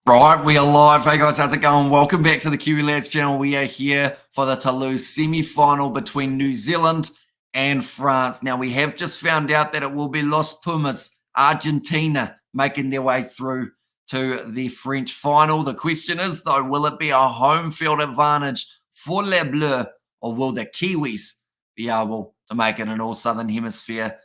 Right, we are live. Hey guys, how's it going? Welcome back to the Kiwi Lads channel. We are here for the Toulouse semi-final between New Zealand and France. Now, we have just found out that it will be Los Pumas, Argentina, making their way through to the French final. The question is, though, will it be a home field advantage for Les Bleus, or will the Kiwis be able to make it an all-Southern Hemisphere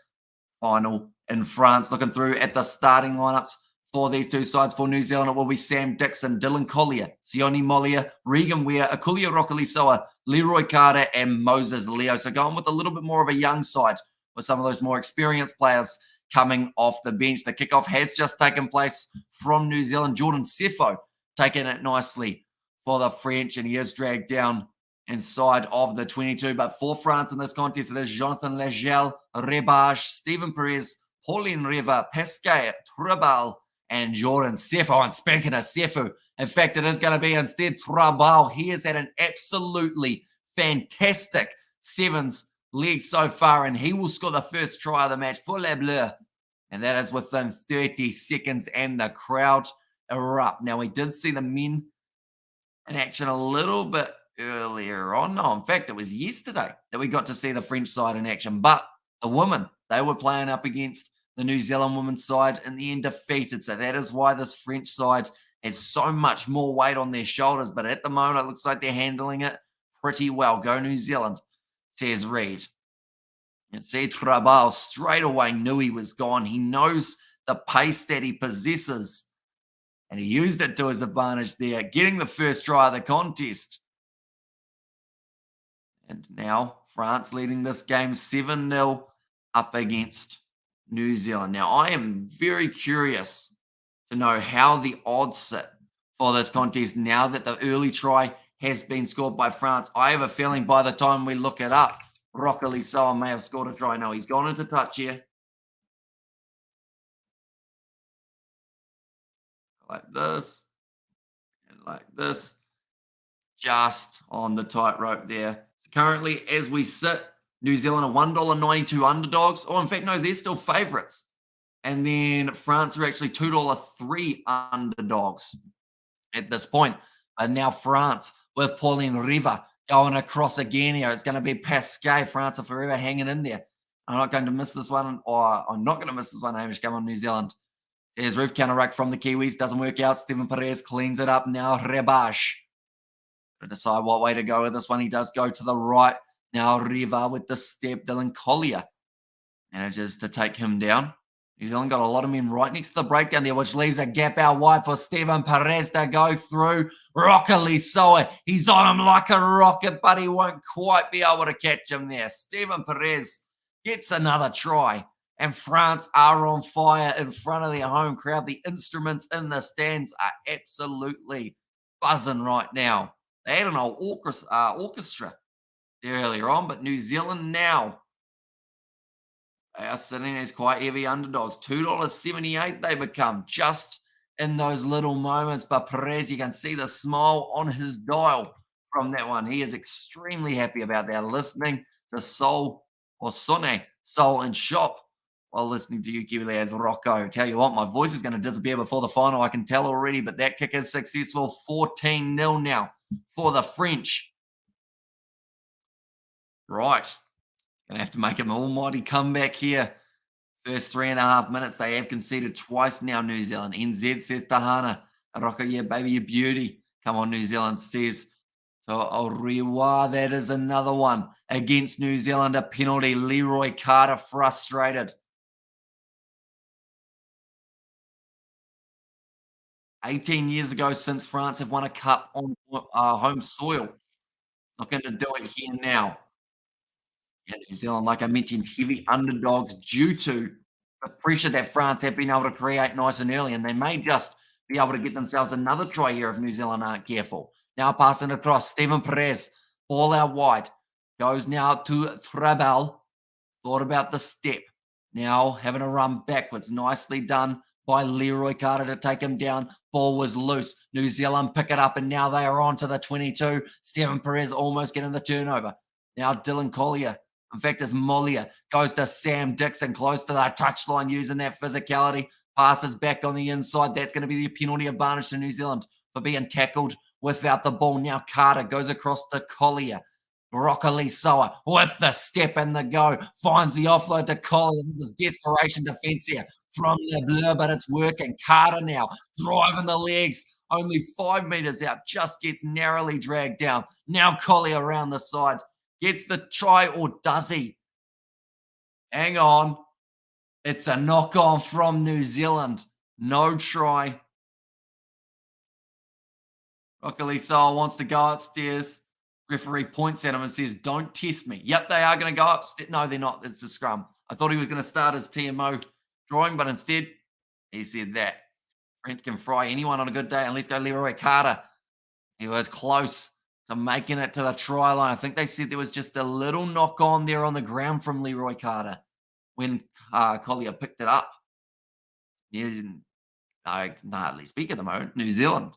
final in France? Looking through at the starting lineups for these two sides. For New Zealand, it will be Sam Dixon, Dylan Collier, Sione Mollier, Regan Ware, Akulia Rokalisoa, Leroy Carter, and Moses Leo. So going with a little bit more of a young side with some of those more experienced players coming off the bench. The kickoff has just taken place from New Zealand. Jordan Sefo taking it nicely for the French, and he is dragged down inside of the 22. But for France in this contest, it is Jonathan Legel, Rebage, Stephen Perez, Pauline Riva, Pascal Trabal, and Jordan Sefo. And speaking of Sefo, in fact, it is going to be instead Trabal. He has had an absolutely fantastic sevens leg so far, and he will score the first try of the match for Les Bleus. And that is within 30 seconds, and the crowd erupt. Now, we did see the men in action a little bit earlier on. No, in fact, it was yesterday that we got to see the French side in action. But the women, they were playing up against the New Zealand women's side, in the end defeated. So that is why this French side has so much more weight on their shoulders. But at the moment, it looks like they're handling it pretty well. Go New Zealand, says Reed. And see, Trabal straight away knew he was gone. He knows the pace that he possesses, and he used it to his advantage there, getting the first try of the contest. And now France leading this game 7-0 up against New Zealand. Now, I am very curious to know how the odds sit for this contest now that the early try has been scored by France. I have a feeling by the time we look it up, Rokalisoa may have scored a try. No, he's gone into touch here. Like this. And like this. Just on the tightrope there. Currently, as we sit, New Zealand are $1.92 underdogs. Oh, in fact, no, they're still favourites. And then France are actually $2.03 underdogs at this point. And now France with Pauline Riva going across again here. It's going to be Pascal. France are forever hanging in there. I'm not going to miss this one, or I'm not going to miss this one, Hamish. Come on, New Zealand. There's roof counter ruck from the Kiwis. Doesn't work out. Stephen Perez cleans it up now. Rebash. To decide what way to go with this one. He does go to the right. Now Riva with the step, Dylan Collier manages to take him down. New Zealand got a lot of men right next to the breakdown there, which leaves a gap out wide for Stephen Perez to go through. Rokalisoa, he's on him like a rocket, but he won't quite be able to catch him there. Stephen Perez gets another try, and France are on fire in front of their home crowd. The instruments in the stands are absolutely buzzing right now. They had an old orchestra there earlier on, but New Zealand now, they are sitting as quite heavy underdogs. $2.78 they become just in those little moments. But Perez, you can see the smile on his dial from that one. He is extremely happy about that. Listening to Soul and Shop while listening to you, Kiwi Lads. Rocco, tell you what, my voice is going to disappear before the final, I can tell already, but that kick is successful. 14-0 now for the French. Right. Going to have to make an almighty comeback here. First 3.5 minutes, they have conceded twice now, New Zealand. NZ says to Hana, Rocco, yeah, baby, you beauty. Come on, New Zealand says to Oriwa. That is another one against New Zealand. A penalty. Leroy Carter frustrated. 18 years ago since France have won a cup on home soil. Not going to do it here now. Yeah, New Zealand, like I mentioned, heavy underdogs due to the pressure that France have been able to create nice and early, and they may just be able to get themselves another try here if New Zealand aren't careful. Now passing across, Stephen Perez, ball out wide, goes now to Trabal, thought about the step, now having a run backwards, nicely done by Leroy Carter to take him down. Ball was loose. New Zealand pick it up, and now they are on to the 22. Stephen Perez almost getting the turnover. Now Dylan Collier. In fact, as Mollier goes to Sam Dixon close to that touchline using that physicality. passes back on the inside. That's going to be the penalty advantage to New Zealand for being tackled without the ball. Now Carter goes across to Collier. Rokalisoa with the step and the go, finds the offload to Collier. This is desperation defense here from the blur, but it's working. Carter now driving the legs, only 5 meters out, just gets narrowly dragged down. Now Collier around the side, gets the try, or does he? Hang on. It's a knock on from New Zealand. No try. Rokalisoa wants to go upstairs. Referee points at him and says, "Don't test me." Yep, they are going to go upstairs. No, they're not. It's a scrum. I thought he was going to start his TMO drawing, but instead he said that French can fry anyone on a good day. And let's go Leroy Carter. He was close to making it to the try line. I think they said there was just a little knock on there on the ground from Leroy Carter when Collier picked it up. He's hardly speak at the moment. New Zealand,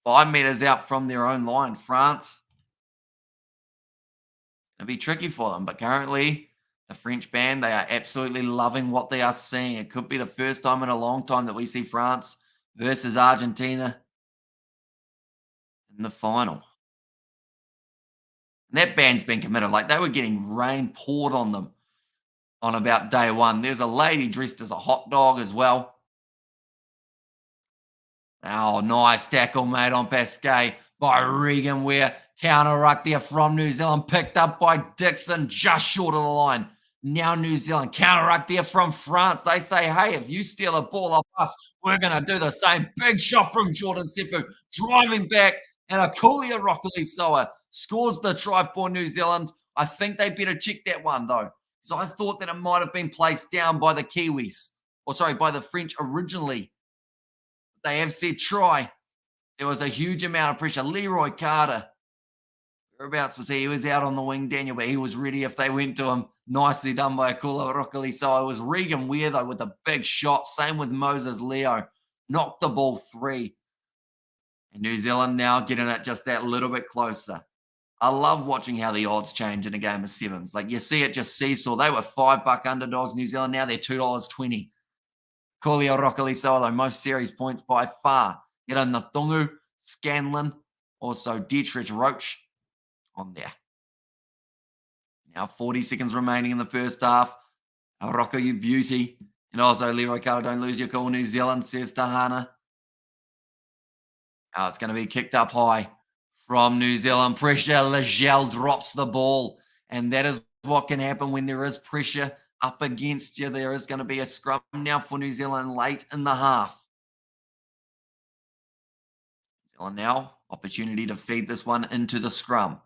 5 meters out from their own line. France, it'll be tricky for them, but currently the French band, they are absolutely loving what they are seeing. It could be the first time in a long time that we see France versus Argentina in the final. And that band's been committed. Like, they were getting rain poured on them on about day one. There's a lady dressed as a hot dog as well. Oh, nice tackle made on Pasquet by Regan Ware. Counter ruck there from New Zealand, picked up by Dixon, just short of the line. Now New Zealand, counter ruck there from France. They say, hey, if you steal a ball off us, we're going to do the same. Big shot from Jordan Sefu, driving back, and Akulia Rokalisoa scores the try for New Zealand. I think they better check that one, though. So I thought that it might have been placed down by the Kiwis, or sorry, by the French originally. They have said try. There was a huge amount of pressure. Leroy Carter, whereabouts was he? He was out on the wing, Daniel, but he was ready if they went to him. Nicely done by Akula Rokalisoa. It was Regan Ware, though, with a big shot. Same with Moses Leo. Knocked the ball free. And New Zealand now getting it just that little bit closer. I love watching how the odds change in a game of sevens. Like, you see it just seesaw. They were $5 underdogs, New Zealand. Now they're $2.20. Collier Rokalisoa, though, most series points by far. Get on the Thungu, Scanlon, also Dietrich Roach on there. Now 40 seconds remaining in the first half. Rocco, you beauty. And also Leroy Carter, don't lose your cool, New Zealand, says Tahana. Now it's going to be kicked up high from New Zealand. Pressure, Legel drops the ball. And that is what can happen when there is pressure up against you. There is going to be a scrum now for New Zealand late in the half. New Zealand now, opportunity to feed this one into the scrum.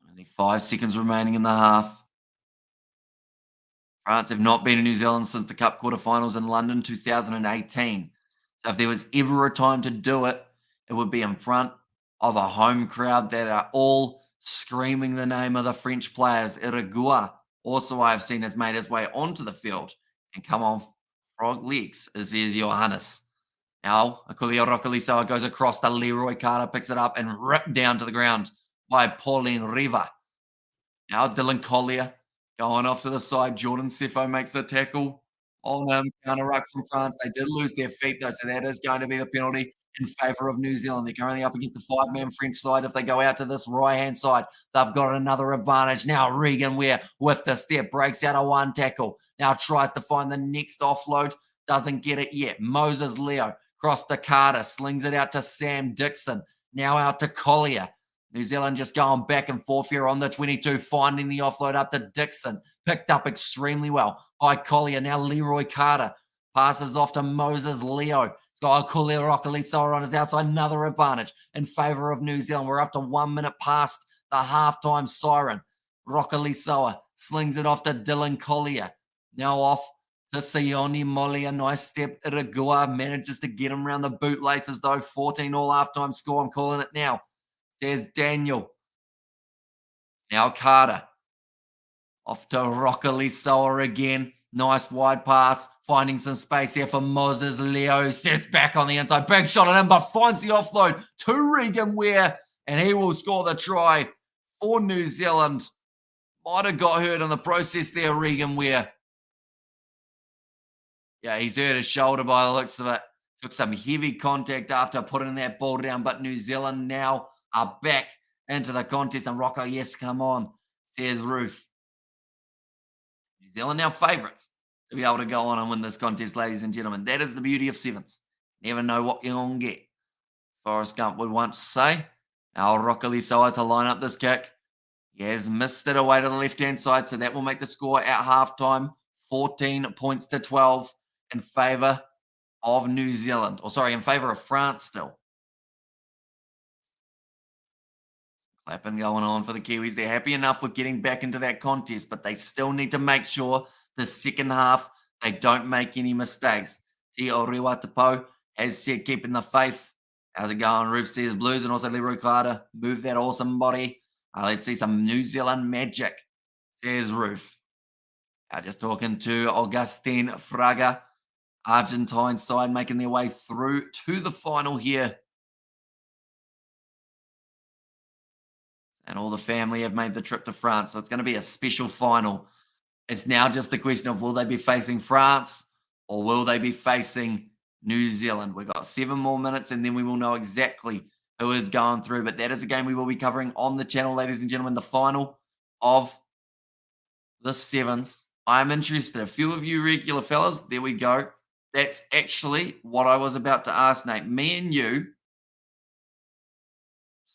Only 5 seconds remaining in the half. France have not been in New Zealand since the Cup quarterfinals in London 2018. So if there was ever a time to do it, it would be in front of a home crowd that are all screaming the name of the French players. Iragua, also I have seen, has made his way onto the field and come on frog legs, as is Johannes. Now, Akulia Rokalisoa goes across to Leroy Carter, picks it up and ripped down to the ground by Pauline Riva. Now, Dylan Collier going off to the side. Jordan Sefo makes the tackle on him. Counter ruck from France. They did lose their feet, though, so that is going to be the penalty in favour of New Zealand. They're currently up against the 5-man French side. If they go out to this right-hand side, they've got another advantage. Now, Regan Ware with the step breaks out of one tackle. Now tries to find the next offload. Doesn't get it yet. Moses Leo across to Carter. Slings it out to Sam Dixon. Now out to Collier. New Zealand just going back and forth here on the 22, finding the offload up to Dixon. Picked up extremely well by Collier. Now Leroy Carter passes off to Moses Leo. It's got Collier Rokalisoa on his outside. Another advantage in favour of New Zealand. We're up to 1 minute past the halftime siren. Rokalisoa slings it off to Dylan Collier. Now off to Sione Molly. A nice step. Iragua manages to get him around the bootlaces, though. 14 all halftime score. I'm calling it now. There's Daniel. Now Carter. Off to Rokalisoa again. Nice wide pass. Finding some space here for Moses Leo. Sets back on the inside. Big shot at him, but finds the offload to Regan Ware. And he will score the try for New Zealand. Might have got hurt in the process there, Regan Ware. Yeah, he's hurt his shoulder by the looks of it. Took some heavy contact after putting that ball down, but New Zealand now are back into the contest. And Rocco, yes, come on, says Roof. New Zealand now favourites to be able to go on and win this contest, ladies and gentlemen. That is the beauty of sevens. Never know what you're going to get. Forrest Gump would once say. Now Rocco Lisoa to line up this kick. He has missed it away to the left-hand side, so that will make the score at halftime 14 points to 12 in favour of New Zealand. Or sorry, in favour of France still. Clapping going on for the Kiwis. They're happy enough with getting back into that contest, but they still need to make sure the second half they don't make any mistakes. Tio Riwatapo has said keeping the faith. How's it going? Roof says Blues and also Leroy Carter. Move that awesome body. Let's see some New Zealand magic, says Roof. Just talking to Augustine Fraga. Argentine side making their way through to the final here. And all the family have made the trip to France. So it's going to be a special final. It's now just the question of will they be facing France or will they be facing New Zealand? We've got 7 more minutes and then we will know exactly who is going through. But that is a game we will be covering on the channel, ladies and gentlemen. The final of the sevens. I'm interested. A few of you regular fellas, there we go. That's actually what I was about to ask, Nate. Me and you,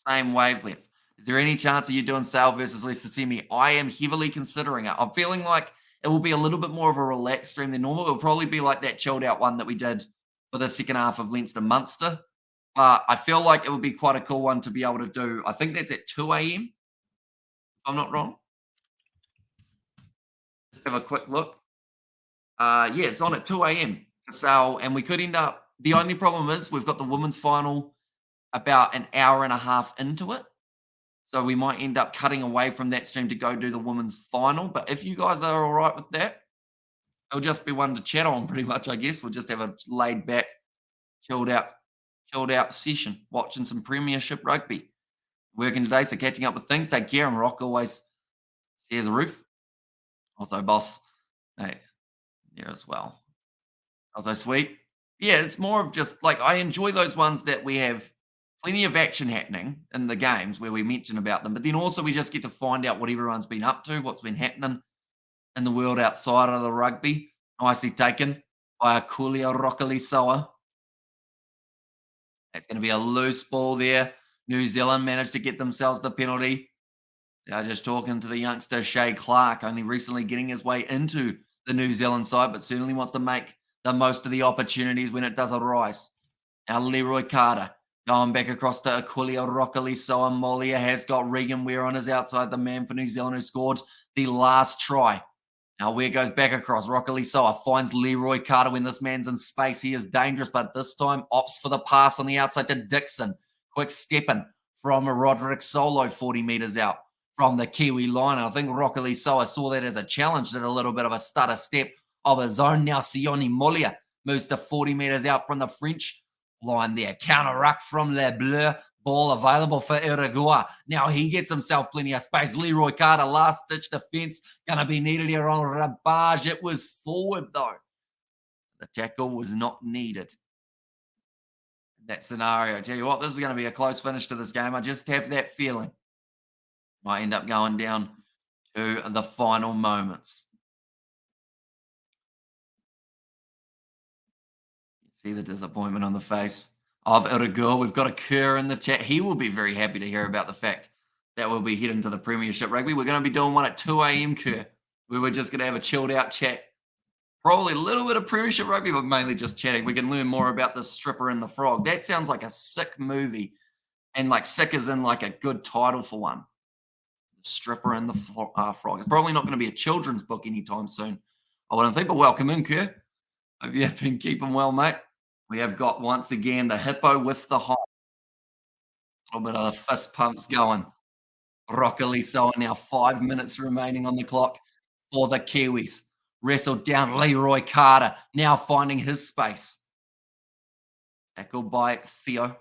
same wavelength. Is there any chance of you doing Sale versus Leicester Semi? I am heavily considering it. I'm feeling like it will be a little bit more of a relaxed stream than normal. It will probably be like that chilled out one that we did for the second half of Leinster Munster. I feel like it would be quite a cool one to be able to do. I think that's at 2 a.m., if I'm not wrong. Just have a quick look. Yeah, it's on at 2 a.m. for Sale, and we could end up. The only problem is we've got the women's final about an hour and a half into it. So we might end up cutting away from that stream to go do the women's final. But if you guys are all right with that, it'll just be one to chat on pretty much, I guess. We'll just have a laid back, chilled out session, watching some premiership rugby. Working today, so catching up with things. Take care, and Rock always says Roof. Also, boss, hey, there as well. Also, sweet. Yeah, it's more of just like I enjoy those ones that we have plenty of action happening in the games where we mention about them, but then also we just get to find out what everyone's been up to, what's been happening in the world outside of the rugby. Nicely taken by Akulia Rokalisoa. It's going to be a loose ball there. New Zealand managed to get themselves the penalty. They're just talking to the youngster Shay Clark, only recently getting his way into the New Zealand side, but certainly wants to make the most of the opportunities when it does arise. Now Leroy Carter going back across to Akulia Rokalisoa. Molia has got Regan Ware on his outside, the man for New Zealand who scored the last try. Now Ware goes back across. Rokalisoa finds Leroy Carter when this man's in space. He is dangerous, but this time opts for the pass on the outside to Dixon. Quick stepping from Roderick Solo, 40 metres out from the Kiwi line. I think Rokalisoa saw that as a challenge, did a little bit of a stutter step of his own. Now Sione Molia moves to 40 metres out from the French line there. Counter ruck from Le Bleu. Ball available for Iragua. Now he gets himself plenty of space. Leroy Carter, last-ditch defence. Going to be needed here on Rabage. It was forward, though. The tackle was not needed. That scenario. I tell you what, this is going to be a close finish to this game. I just have that feeling. Might end up going down to the final moments. See the disappointment on the face of Iragua. We've got a Kerr in the chat. He will be very happy to hear about the fact that we'll be heading to the Premiership Rugby. We're going to be doing one at 2 a.m, Kerr. We were just going to have a chilled out chat. Probably a little bit of Premiership Rugby, but mainly just chatting. We can learn more about the Stripper and the Frog. That sounds like a sick movie. And like sick is in like a good title for one. The Stripper and the Frog. It's probably not going to be a children's book anytime soon. I wouldn't think, but welcome in, Kerr. Hope you have been keeping well, mate. We have got, once again, the hippo with the hop. A little bit of the fist pumps going. Rokalisoa now 5 minutes remaining on the clock for the Kiwis. Wrestled down Leroy Carter, now finding his space. Tackled by Theo.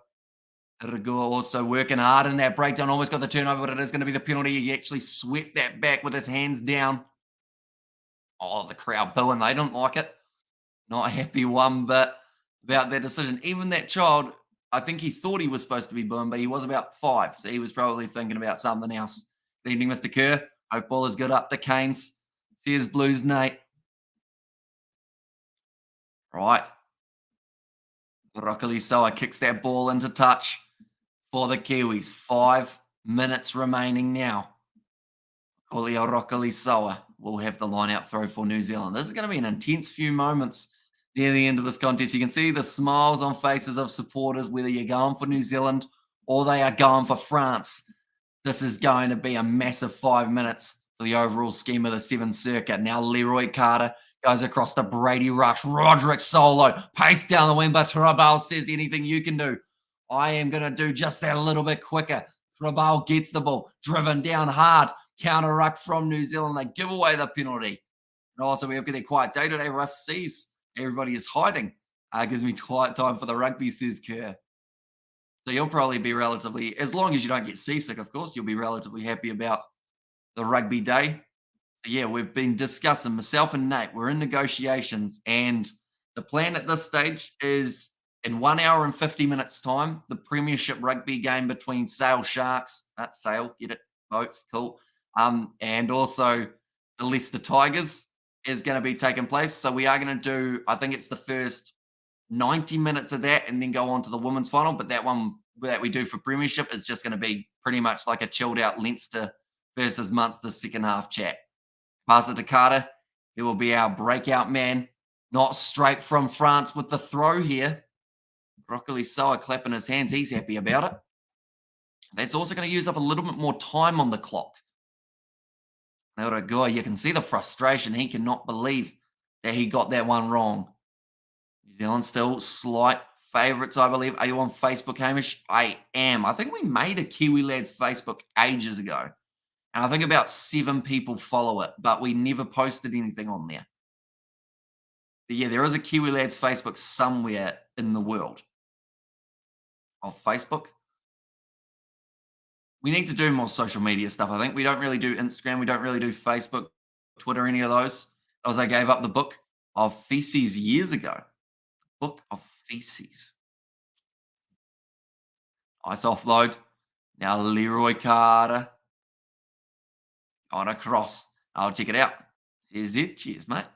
Rugby also working hard in that breakdown. Almost got the turnover, but it is going to be the penalty. He actually swept that back with his hands down. Oh, the crowd booing. They don't like it. Not happy one bit about that decision. Even that child, I think he thought he was supposed to be booing, but he was about 5. So he was probably thinking about something else. Good evening, Mr. Kerr. Hope all is good up to Canes. See his Blues, Nate. Right. Broccoli Soa kicks that ball into touch for the Kiwis. 5 minutes remaining now. Olio Broccoli Soa will have the line out throw for New Zealand. This is going to be an intense few moments near the end of this contest. You can see the smiles on faces of supporters, whether you're going for New Zealand or they are going for France. This is going to be a massive 5 minutes for the overall scheme of the Sevens circuit. Now Leroy Carter goes across to Brady Rush. Roderick Solo, pace down the wing, but Trabal says anything you can do. I am going to do just that a little bit quicker. Trabal gets the ball, driven down hard. Counter ruck from New Zealand. They give away the penalty. And also, we have to get quiet day today. Ref sees everybody is hiding. Gives me quiet time for the rugby, says Kerr. So you'll probably be relatively, as long as you don't get seasick, of course, you'll be relatively happy about the rugby day. So yeah, we've been discussing, myself and Nate, we're in negotiations. And the plan at this stage is in 1 hour and 50 minutes time, the premiership rugby game between Sale Sharks, Sale, get it, boats, cool. And also the Leicester Tigers is going to be taking place. So we are going to do, I think it's the first 90 minutes of that and then go on to the women's final. But that one that we do for premiership is just going to be pretty much like a chilled out Leinster versus Munster second half chat. Pass it to Carter. He will be our breakout man. Not straight from France with the throw here. Broccoli Soa clapping his hands. He's happy about it. That's also going to use up a little bit more time on the clock. There we go. You can see the frustration. He cannot believe that he got that one wrong. New Zealand still slight favourites, I believe. Are you on Facebook, Hamish? I am. I think we made a Kiwi Lads Facebook ages ago. And I think about 7 people follow it, but we never posted anything on there. But yeah, there is a Kiwi Lads Facebook somewhere in the world of Facebook. We need to do more social media stuff, I think. We don't really do Instagram. We don't really do Facebook, Twitter, any of those. As I gave up the book of feces years ago. Book of feces. Nice offload. Now Leroy Carter. On across. I'll check it out. Says it. Cheers, mate.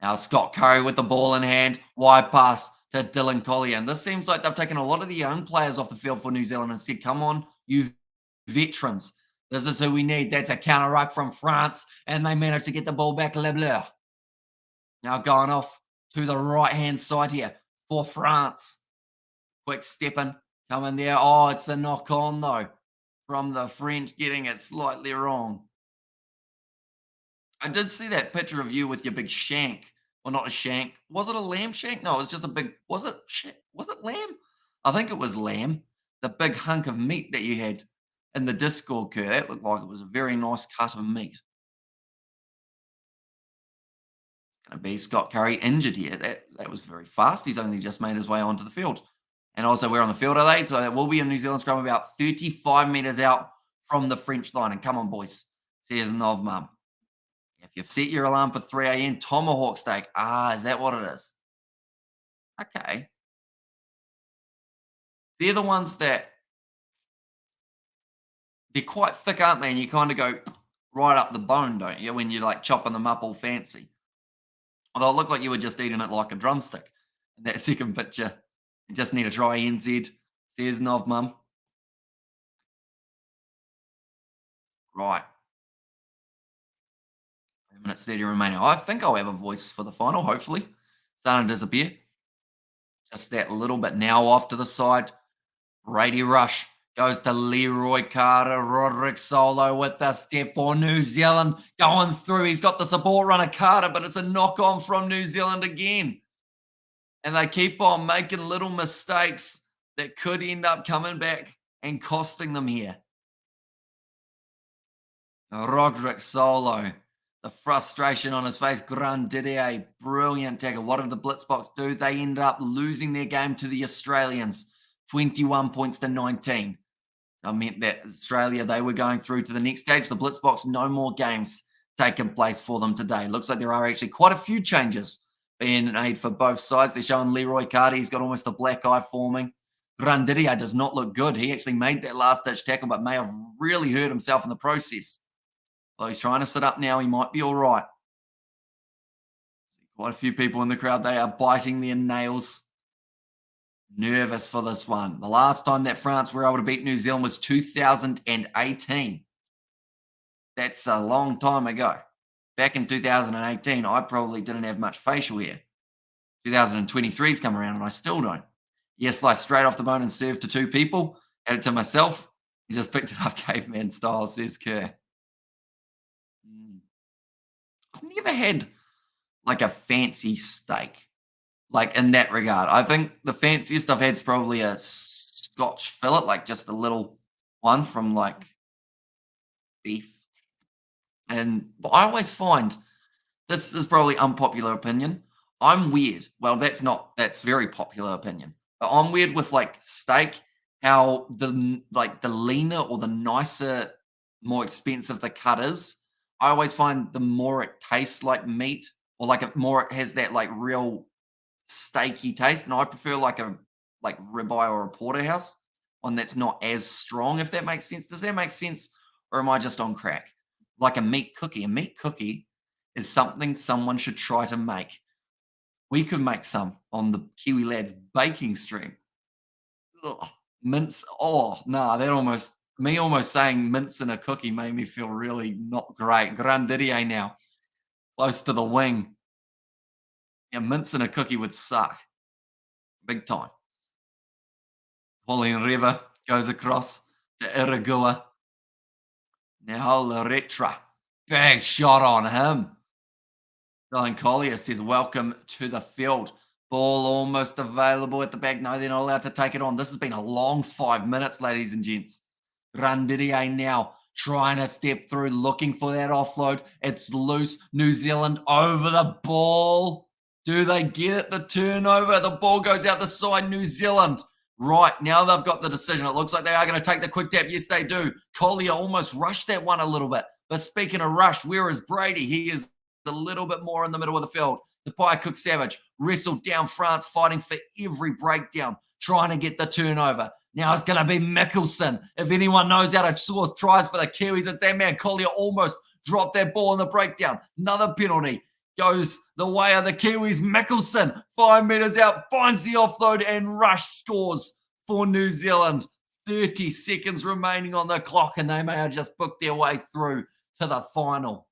Now Scott Curry with the ball in hand. Wide pass to Dylan Collier. And this seems like they've taken a lot of the young players off the field for New Zealand and said, come on, you veterans. This is who we need. That's a counter ruck from France. And they managed to get the ball back. Lebleur. Now going off to the right-hand side here for France. Quick stepping. Coming there. Oh, it's a knock on, though, from the French, getting it slightly wrong. I did see that picture of you with your big shank. Well, not a shank. Was it a lamb shank? No, it was just a big, was it lamb? I think it was lamb. The big hunk of meat that you had in the Discord, Kerr. That looked like it was a very nice cut of meat. It's going to be Scott Curry injured here. That was very fast. He's only just made his way onto the field. And also, we're on the field, are they? So it will be a New Zealand scrum about 35 metres out from the French line. And come on, boys. Says Novmum. If you've set your alarm for 3 a.m., tomahawk steak. Is that what it is? Okay. They're the ones that, they're quite thick, aren't they? And you kind of go right up the bone, don't you, when you're like chopping them up all fancy. Although it looked like you were just eating it like a drumstick in that second picture. You just need a try NZ, says Novmum. Right. 3 minutes 30 remaining. I think I'll have a voice for the final, hopefully. Starting to disappear. Just that little bit now off to the side. Brady Rush goes to Leroy Carter. Roderick Solo with the step for New Zealand. Going through. He's got the support runner Carter, but it's a knock on from New Zealand again. And they keep on making little mistakes that could end up coming back and costing them here. Roderick Solo. The frustration on his face. Grandidier, brilliant tackle. What did the Blitzboks do? They ended up losing their game to the Australians. 21 points to 19. I meant that Australia, they were going through to the next stage. The Blitzbox, no more games taking place for them today. Looks like there are actually quite a few changes being made for both sides. They're showing Leroy Carter. He's got almost a black eye forming. Grandidia does not look good. He actually made that last-ditch tackle, but may have really hurt himself in the process. Well, he's trying to sit up now. He might be all right. Quite a few people in the crowd. They are biting their nails. Nervous for this one. The last time that France were able to beat New Zealand was 2018. That's a long time ago. Back in 2018, I probably didn't have much facial hair. 2023's come around and I still don't. Yes, sliced straight off the bone and served to two people. Had it to myself. He just picked it up caveman style, says Kerr. I've never had like a fancy steak, like in that regard. I think the fanciest I've had is probably a Scotch fillet, like just a little one from like beef. And but I always find this is probably unpopular opinion. I'm weird. Well, that's very popular opinion. But I'm weird with like steak, how the leaner or the nicer, more expensive the cut is. I always find the more it tastes like meat, or like more it has that like real steaky taste. And I prefer like a ribeye or a porterhouse, one that's not as strong, if that makes sense. Does that make sense? Or am I just on crack? Like a meat cookie. A meat cookie is something someone should try to make. We could make some on the Kiwi Lads baking stream. Ugh, mince. Oh, no, almost saying mince in a cookie made me feel really not great. Grandidier now, close to the wing. Yeah, mince in a cookie would suck. Big time. Pauline River goes across to Iragua. Now Loretra. Big shot on him. Dylan Collier says, welcome to the field. Ball almost available at the back. No, they're not allowed to take it on. This has been a long 5 minutes, ladies and gents. Grandidier now trying to step through, looking for that offload. It's loose. New Zealand over the ball. Do they get it? The turnover. The ball goes out the side. New Zealand. Right, now they've got the decision. It looks like they are going to take the quick tap. Yes, they do. Collier almost rushed that one a little bit. But speaking of rushed, where is Brady? He is a little bit more in the middle of the field. The Pie Cook Savage wrestled down France, fighting for every breakdown, trying to get the turnover. Now it's going to be Mickelson. If anyone knows how to source tries for the Kiwis, it's that man. Collier almost dropped that ball in the breakdown. Another penalty goes the way of the Kiwis. Mickelson, 5 meters out, finds the offload and Rush scores for New Zealand. 30 seconds remaining on the clock, and they may have just booked their way through to the final.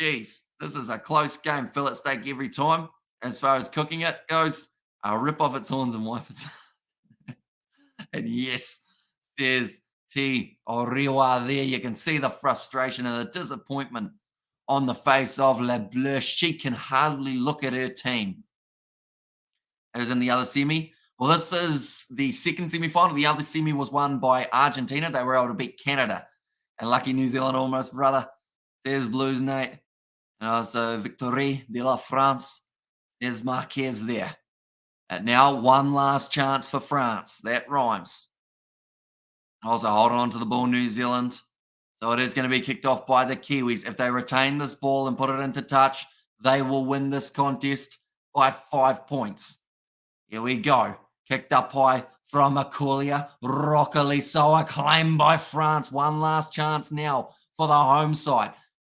Jeez, this is a close game. Fillet steak every time. As far as cooking it goes, I'll rip off its horns and wipe it. And yes, says T. Oriwa there. You can see the frustration and the disappointment on the face of Le Bleu. She can hardly look at her team. Who's in the other semi? Well, this is the second semi-final. The other semi was won by Argentina. They were able to beat Canada. And lucky New Zealand almost, brother. There's Blues, Nate. And also Victorie de la France. There's Marquez there. And now one last chance for France. That rhymes. Also holding on to the ball, New Zealand. So it is going to be kicked off by the Kiwis. If they retain this ball and put it into touch, they will win this contest by 5 points. Here we go. Kicked up high from Aculia. Roccolisoa claimed by France. One last chance now for the home side.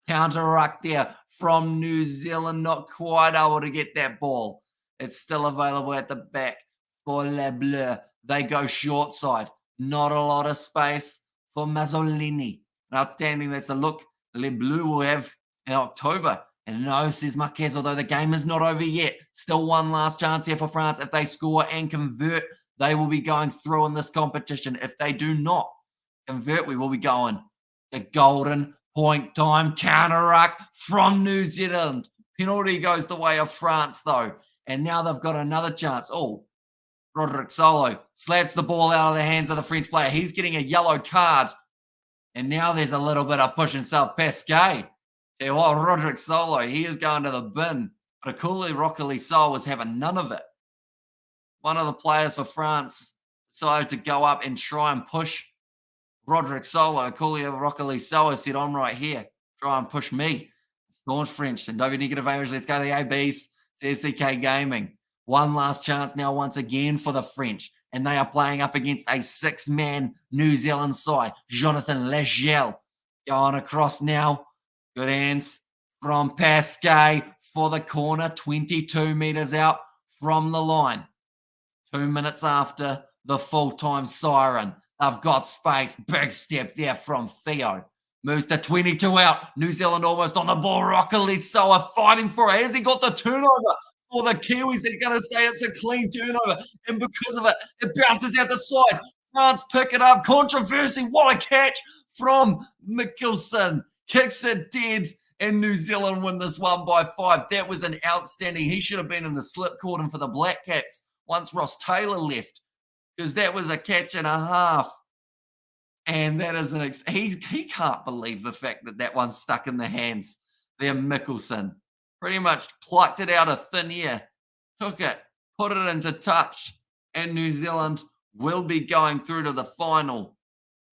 Counter-ruck there from New Zealand. Not quite able to get that ball. It's still available at the back for Le Bleu. They go short side. Not a lot of space for Mazzolini. Outstanding. That's a look Le Bleu will have in October. And no, says Marquez, although the game is not over yet. Still one last chance here for France. If they score and convert, they will be going through in this competition. If they do not convert, we will be going to golden point time. Counter-ruck from New Zealand. Penalty goes the way of France, though. And now they've got another chance. Oh, Roderick Solo slaps the ball out of the hands of the French player. He's getting a yellow card. And now there's a little bit of push and self. Pesquet. Tell you what, Roderick Solo, he is going to the bin. But Akuli Roccoli Sol was having none of it. one of the players for France decided to go up and try and push Roderick Solo. Coolio Rockily Soa said, I'm right here. Try and push me. Staunch French and W negative Irish. Let's go to the ABs. CSCK Gaming. One last chance now once again for the French. And they are playing up against a 6-man New Zealand side. Jonathan Legel going across now. Good hands from Pasquet for the corner. 22 meters out from the line. 2 minutes after the full-time siren. They've got space. Big step there from Theo. Moves to 22 out. New Zealand almost on the ball. Rockily Soa fighting for it. Has he got the turnover for the Kiwis? They're going to say it's a clean turnover. And because of it, it bounces out the side. France pick it up. Controversy. What a catch from Mickelson. Kicks it dead. And New Zealand win this one by 5. That was an outstanding. He should have been in the slip cordon for the Black Caps once Ross Taylor left, because that was a catch and a half. And that is he can't believe the fact that that one's stuck in the hands there. Mickelson pretty much plucked it out of thin air, took it, put it into touch, and New Zealand will be going through to the final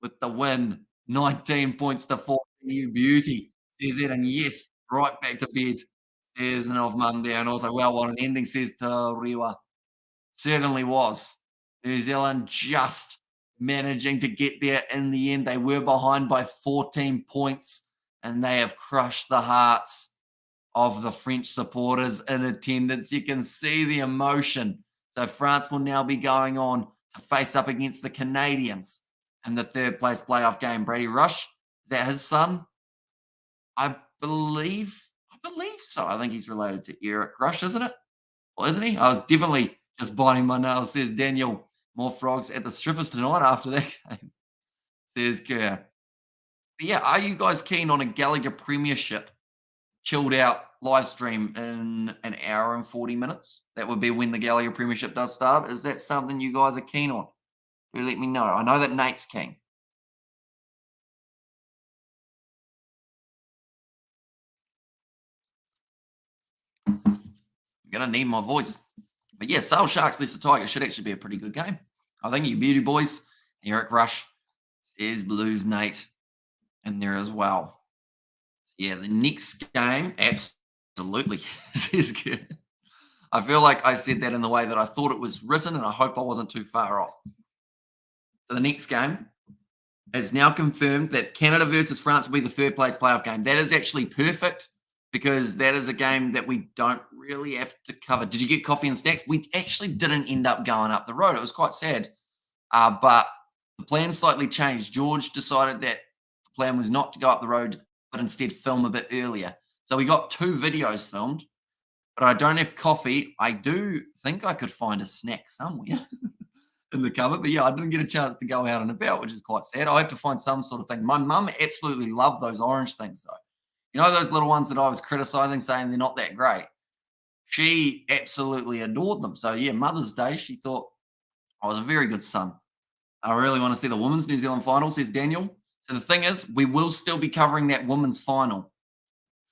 with the win. 19 points to 14. You beauty, says it, and yes, right back to bed, says Nov Monday, and also, well, what an ending, says Tariwa. Certainly was. New Zealand just managing to get there in the end. They were behind by 14 points, and they have crushed the hearts of the French supporters in attendance. You can see the emotion. So France will now be going on to face up against the Canadians in the third place playoff game. Brady Rush, is that his son? I believe so. I think he's related to Eric Rush, isn't it? Well, isn't he? I was definitely just biting my nails, says Daniel. More frogs at the strippers tonight after that game, says Kerr. But yeah, are you guys keen on a Gallagher Premiership chilled out live stream in an hour and 40 minutes? That would be when the Gallagher Premiership does start. Is that something you guys are keen on? Do let me know. I know that Nate's keen. I'm going to need my voice. But yeah, Sale Sharks, Leicester Tigers should actually be a pretty good game. I think you beauty boys, Eric Rush, says Blues Nate in there as well. Yeah, the next game, absolutely, says good. I feel like I said that in the way that I thought it was written, and I hope I wasn't too far off. So the next game is now confirmed that Canada versus France will be the third place playoff game. That is actually perfect, because that is a game that we don't really have to cover. Did you get coffee and snacks? We actually didn't end up going up the road. It was quite sad. But the plan slightly changed. George decided that the plan was not to go up the road, but instead film a bit earlier. So we got 2 videos filmed, but I don't have coffee. I do think I could find a snack somewhere in the cupboard. But yeah, I didn't get a chance to go out and about, which is quite sad. I have to find some sort of thing. My mum absolutely loved those orange things, though. You know, those little ones that I was criticizing, saying they're not that great? She absolutely adored them. So, yeah, Mother's Day, she thought I was a very good son. I really want to see the Women's New Zealand final, says Daniel. So the thing is, we will still be covering that women's final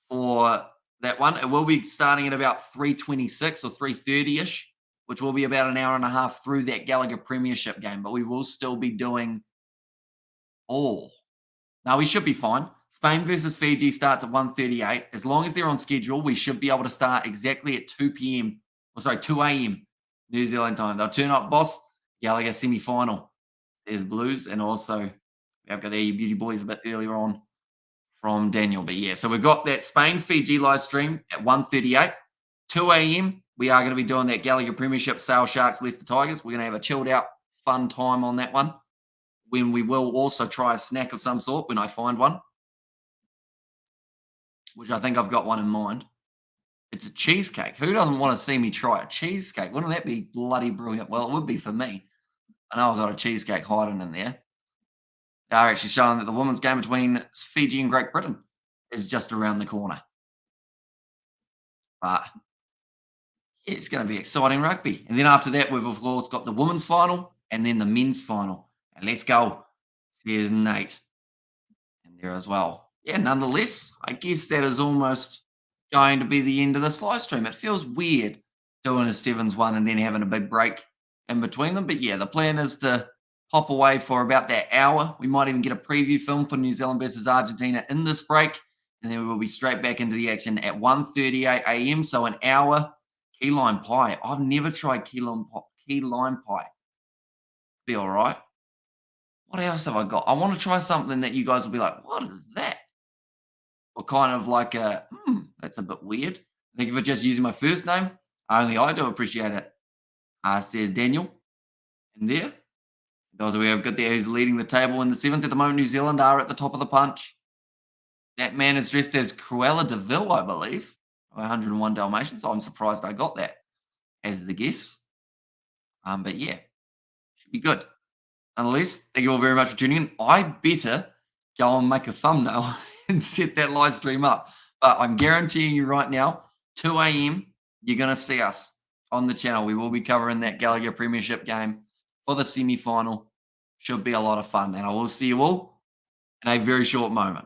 for that one. It will be starting at about 3:26 or 3:30-ish, which will be about an hour and a half through that Gallagher Premiership game. But we will still be doing all. Now, we should be fine. Spain versus Fiji starts at 1:38. As long as they're on schedule, we should be able to start exactly at 2 a.m. New Zealand time. They'll turn up, boss. Gallagher semi-final. There's Blues, and also we have got there, you beauty boys, a bit earlier on from Daniel. But yeah, so we've got that Spain-Fiji live stream at 1:38. 2 a.m., we are going to be doing that Gallagher Premiership, Sale Sharks, Leicester Tigers. We're going to have a chilled out, fun time on that one, when we will also try a snack of some sort when I find one, which I think I've got one in mind. It's a cheesecake. Who doesn't want to see me try a cheesecake? Wouldn't that be bloody brilliant? Well, it would be for me. I know I've got a cheesecake hiding in there. They are actually showing that the women's game between Fiji and Great Britain is just around the corner. But yeah, it's going to be exciting rugby. And then after that, we've, of course, got the women's final and then the men's final. And let's go, says Nate. And there as well. Yeah, nonetheless, I guess that is almost going to be the end of this live stream. It feels weird doing a Sevens one and then having a big break in between them. But yeah, the plan is to hop away for about that hour. We might even get a preview film for New Zealand versus Argentina in this break. And then we will be straight back into the action at 1:38 a.m. So an hour. Key lime pie. I've never tried key lime pie. Be all right. What else have I got? I want to try something that you guys will be like, what is that? Or kind of like that's a bit weird. Thank you for just using my first name. Only I do appreciate it. Says Daniel. And there. Those we have got there who's leading the table in the sevens at the moment. New Zealand are at the top of the punch. That man is dressed as Cruella de Vil, I believe. 101 Dalmatians. So I'm surprised I got that as the guess. But yeah, should be good. Nonetheless, thank you all very much for tuning in. I better go and make a thumbnail and set that live stream up. But I'm guaranteeing you right now, 2 a.m., you're going to see us on the channel. We will be covering that Gallagher Premiership game for the semi-final. Should be a lot of fun. And I will see you all in a very short moment.